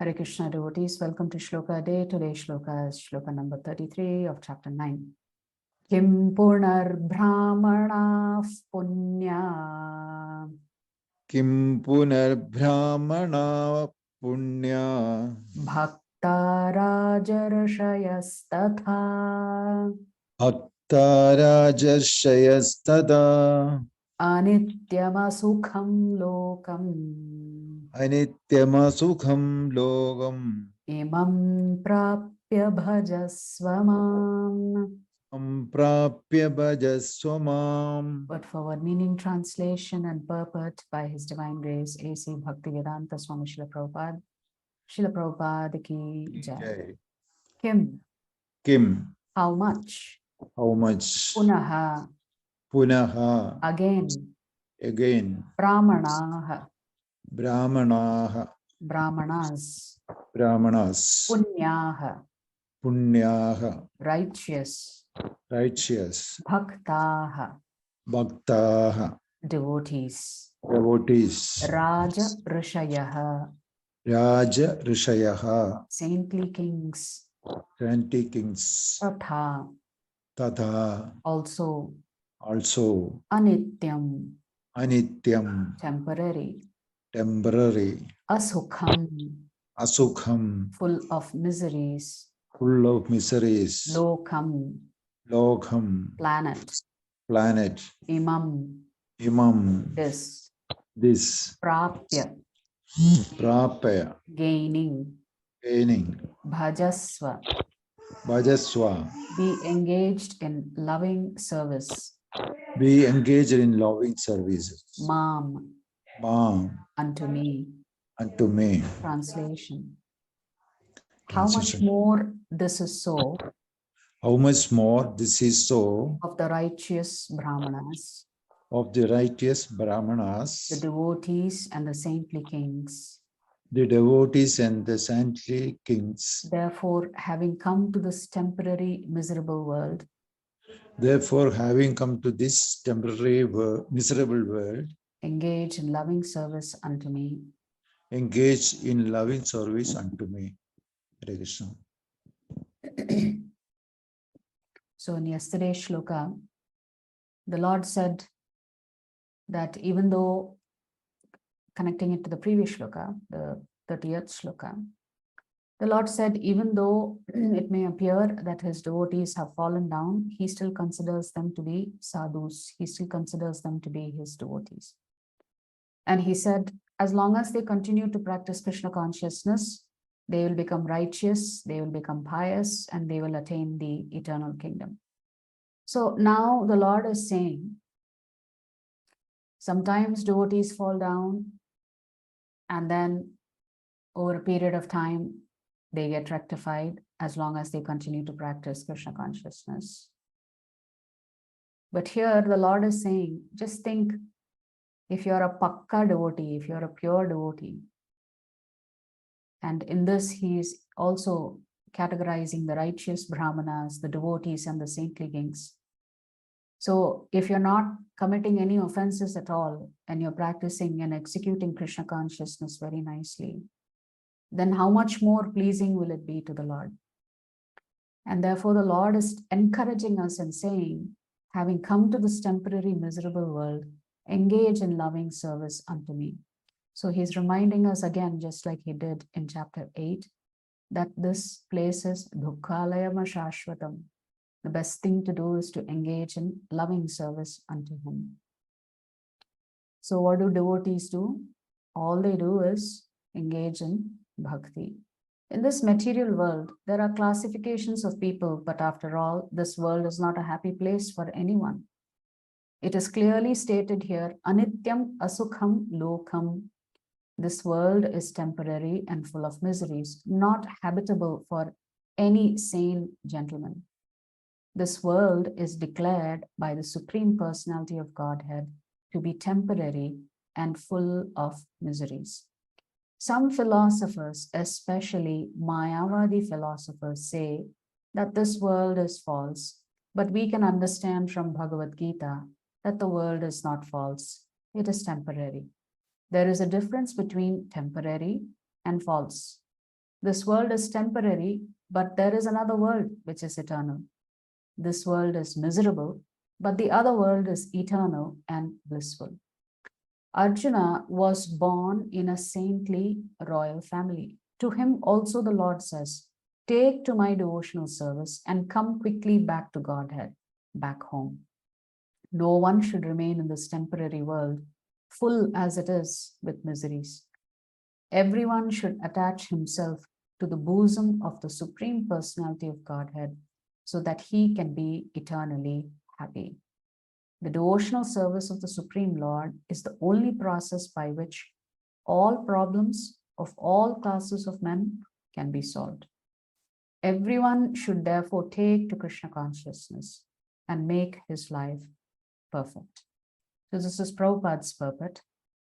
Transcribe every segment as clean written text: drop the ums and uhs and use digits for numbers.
Hare Krishna devotees, welcome to Shloka Day. Today's Shloka is Shloka number 33 of chapter 9. Kim Purnar Brahmana Punya Kim Punar Brahmana Punya Bhakta Rajarshayas Bhakta Rajarshayastada Anityama Sukham Lokam Anityama Sukham Logam Imam Prapya Bhajasvamam. Amprapya Bhajaswamam. Word for word meaning, translation and purport by His Divine Grace A.C. Bhaktivedanta Swami Srila Prabhupada. Srila Prabhupada ki jai. Kim, Kim, how much? how much? Punaha, Punaha, again. again. Brahmanaha, Brahmanaha, brahmanas. Brahmanas. Punyaha, Punyaha, righteous. righteous. Bhaktaha, Bhaktaha, devotees. devotees. Raja Rishayaha, Raja Rishayaha, saintly kings. saintly kings. Tatha, Tata, also. also. Anityam, Anityam, temporary. temporary. Asukham, Asukham, full of miseries. full of miseries. Lokam, Lokham, planet. planet. Imam, Imam, this. this. Prapya, Prapya, gaining. gaining. Bhajasva, Bhajaswa, be engaged in loving service. be engaged in loving services. Mam, Mom, unto me. unto me. Translation. How much more this is so How much more this is so of the righteous Brahmanas, of the righteous Brahmanas, the devotees and the saintly kings. the devotees and the saintly kings. Therefore, having come to this temporary miserable world, Therefore, having come to this temporary miserable world, engage in loving service unto me. engage in loving service unto me. Hare Krishna. So in yesterday's shloka, the Lord said that even though, connecting it to the previous shloka, the 30th shloka, the Lord said, even though it may appear that his devotees have fallen down, he still considers them to be sadhus. He still considers them to be his devotees. And he said, as long as they continue to practice Krishna consciousness, they will become righteous, they will become pious, and they will attain the eternal kingdom. So now the Lord is saying, sometimes devotees fall down, and then over a period of time, they get rectified as long as they continue to practice Krishna consciousness. But here the Lord is saying, just think, if you're a pakka devotee, if you're a pure devotee, and in this he is also categorizing the righteous Brahmanas, the devotees and the saintly kings. So if you're not committing any offenses at all, and you're practicing and executing Krishna consciousness very nicely, then how much more pleasing will it be to the Lord? And therefore the Lord is encouraging us and saying, having come to this temporary miserable world, engage in loving service unto me. So he's reminding us again, just like he did in chapter 8, that this place is dukkhalayama shashvatam. The best thing to do is to engage in loving service unto him. So what do devotees do? All they do is engage in bhakti. In this material world, there are classifications of people, but after all, this world is not a happy place for anyone. It is clearly stated here, anityam asukham lokam. This world is temporary and full of miseries, not habitable for any sane gentleman. This world is declared by the Supreme Personality of Godhead to be temporary and full of miseries. Some philosophers, especially Mayavadi philosophers, say that this world is false, but we can understand from Bhagavad Gita that the world is not false, it is temporary. There is a difference between temporary and false. This world is temporary, but there is another world which is eternal. This world is miserable, but the other world is eternal and blissful. Arjuna was born in a saintly royal family. To him also the Lord says, take to my devotional service and come quickly back to Godhead, back home. No one should remain in this temporary world, full as it is with miseries. Everyone should attach himself to the bosom of the Supreme Personality of Godhead so that he can be eternally happy. The devotional service of the Supreme Lord is the only process by which all problems of all classes of men can be solved. Everyone should therefore take to Krishna consciousness and make his life perfect. So this is Prabhupada's purport.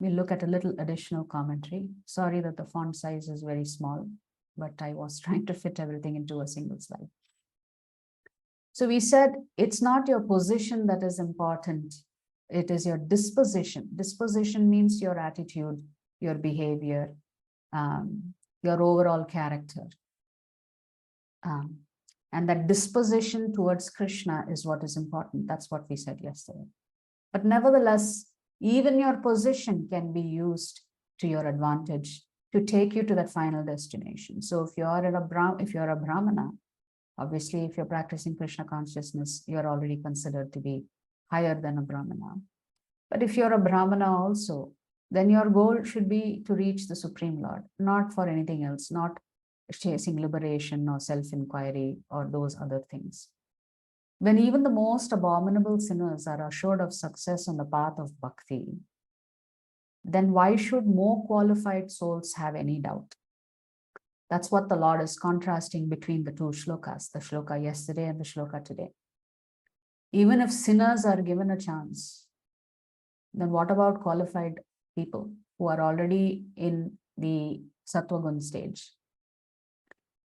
We'll look at a little additional commentary. Sorry that the font size is very small, but I was trying to fit everything into a single slide. So we said it's not your position that is important. It is your disposition. Disposition means your attitude, your behavior, your overall character. And that disposition towards Krishna is what is important. That's what we said yesterday. But nevertheless, even your position can be used to your advantage to take you to that final destination. So if you're a Brahmana, obviously, if you're practicing Krishna consciousness, you're already considered to be higher than a Brahmana. But if you're a Brahmana also, then your goal should be to reach the Supreme Lord, not for anything else, not chasing liberation or self-inquiry or those other things. When even the most abominable sinners are assured of success on the path of bhakti, then why should more qualified souls have any doubt? That's what the Lord is contrasting between the two shlokas, the shloka yesterday and the shloka today. Even if sinners are given a chance, then what about qualified people who are already in the Sattvagun stage?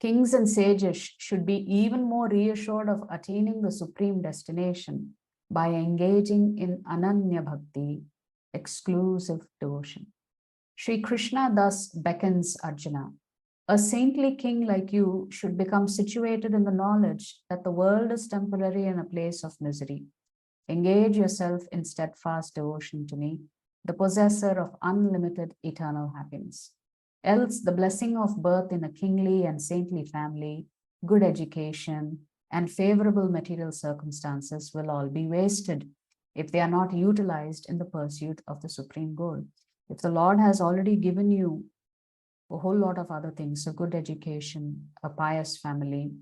Kings and sages should be even more reassured of attaining the supreme destination by engaging in Ananya Bhakti, exclusive devotion. Sri Krishna thus beckons Arjuna. A saintly king like you should become situated in the knowledge that the world is temporary and a place of misery. Engage yourself in steadfast devotion to me, the possessor of unlimited eternal happiness. Else the blessing of birth in a kingly and saintly family, good education, and favorable material circumstances will all be wasted if they are not utilized in the pursuit of the supreme goal. If the Lord has already given you a whole lot of other things, a good education, a pious family,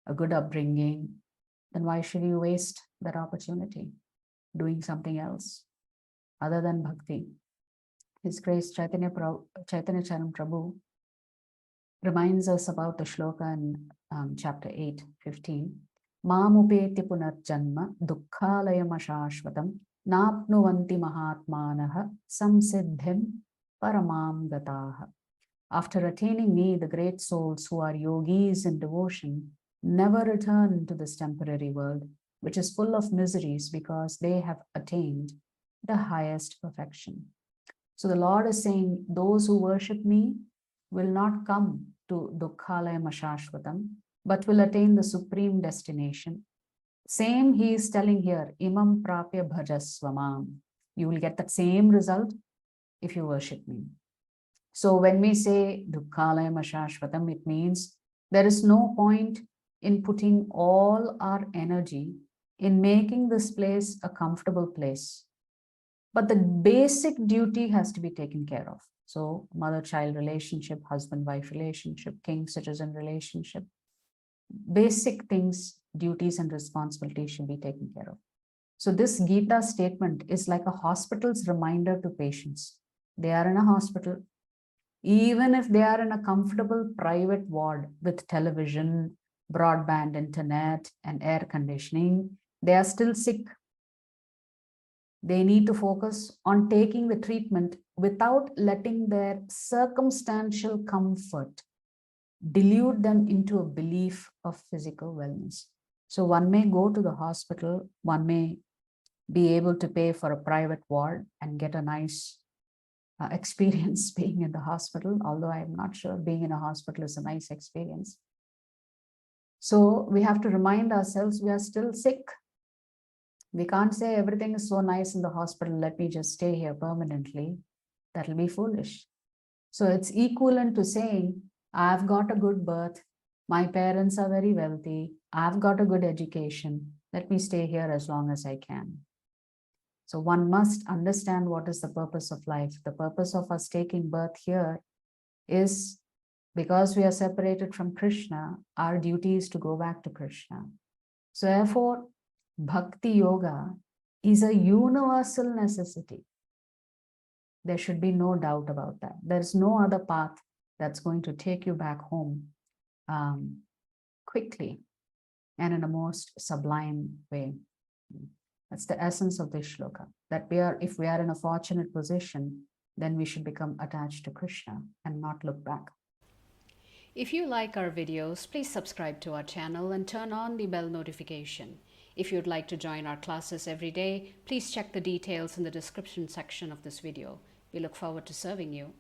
a good upbringing, then why should you waste that opportunity doing something else other than bhakti? His Grace Chaitanya Charan Prabhu reminds us about the shloka in chapter 8:15. Mamupeti punarjanma dukkhalayam ashashvatam napnuvanti mahatmanaha samsiddhim paramam gataha. After attaining me, the great souls who are yogis in devotion never return to this temporary world, which is full of miseries because they have attained the highest perfection. So the Lord is saying, those who worship me will not come to Dukkhalayam Ashashvatam, but will attain the supreme destination. Same he is telling here, Imam Prapya Bhajasvamam. You will get that same result if you worship me. So when we say Dukkhalayam Ashashvatam, it means there is no point in putting all our energy in making this place a comfortable place. But the basic duty has to be taken care of. So mother-child relationship, husband-wife relationship, king-citizen relationship, basic things, duties and responsibilities should be taken care of. So this Gita statement is like a hospital's reminder to patients. They are in a hospital. Even if they are in a comfortable private ward with television, broadband internet, and air conditioning, they are still sick. They need to focus on taking the treatment without letting their circumstantial comfort delude them into a belief of physical wellness. So one may go to the hospital, one may be able to pay for a private ward and get a nice experience being in the hospital, although I'm not sure being in a hospital is a nice experience. So we have to remind ourselves we are still sick. We can't say everything is so nice in the hospital, let me just stay here permanently. That'll be foolish. So it's equivalent to saying, I've got a good birth, my parents are very wealthy, I've got a good education, let me stay here as long as I can. So one must understand what is the purpose of life. The purpose of us taking birth here is because we are separated from Krishna, our duty is to go back to Krishna. So therefore, Bhakti Yoga is a universal necessity. There should be no doubt about that. There's no other path that's going to take you back home quickly and in a most sublime way. That's the essence of this shloka, that if we are in a fortunate position, then we should become attached to Krishna and not look back. If you like our videos, please subscribe to our channel and turn on the bell notification. If you'd like to join our classes every day, please check the details in the description section of this video. We look forward to serving you.